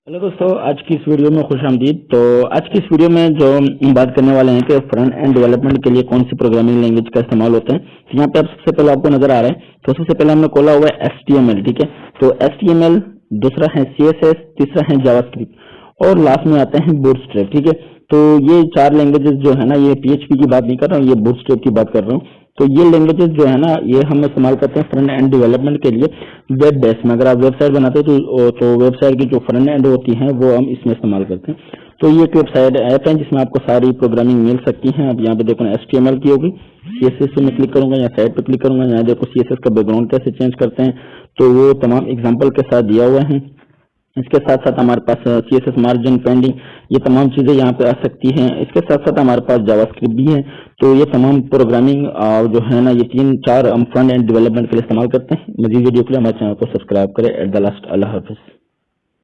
Hello दोस्तों, आज की इस वीडियो में खुशामदीद। तो आज की इस वीडियो में जो हम बात करने वाले हैं कि फ्रंट एंड डेवलपमेंट के लिए कौन सी प्रोग्रामिंग लैंग्वेज का इस्तेमाल होता है। तो यहाँ पे अब सबसे पहले आपको नजर आ रहा है, तो सबसे पहले हमने खोला हुआ है HTML। ठीक है, तो HTML, दूसरा है CSS, तीसरा है जावास्क्रिप्ट और लास्ट में आते हैं बूटस्ट्रैप। ठीक है, तो ये चार लैंग्वेजेस जो है ना, ये PHP की बात नहीं कर रहा हूँ, ये बूटस्ट्रैप की बात कर रहा हूँ। तो ये लैंग्वेजेस जो है ना, ये हम इस्तेमाल करते हैं फ्रंट एंड डेवलपमेंट के लिए वेब बेस में। अगर आप वेबसाइट बनाते हो तो वेबसाइट की जो फ्रंट एंड होती है वो हम इसमें इस्तेमाल करते हैं। तो ये एक वेबसाइट ऐप है जिसमें आपको सारी प्रोग्रामिंग मिल सकती है। अब यहाँ पे देखो HTML की होगी, CSS से मैं क्लिक करूंगा या साइट पे क्लिक करूंगा। यहाँ देखो CSS का बैकग्राउंड कैसे चेंज करते हैं, तो वो तमाम एग्जाम्पल के साथ दिया हुआ है। इसके साथ साथ हमारे पास CSS मार्जिन, पेंडिंग, ये तमाम चीजें यहाँ पे आ सकती हैं। इसके साथ साथ हमारे पास जावास्क्रिप्ट भी है। तो ये तमाम प्रोग्रामिंग जो है ना, ये 3-4 हम फ्रंट एंड डेवलपमेंट के लिए इस्तेमाल करते हैं। मजीद वीडियो के लिए हमारे चैनल को सब्सक्राइब करें। At the last, Allah Hafiz.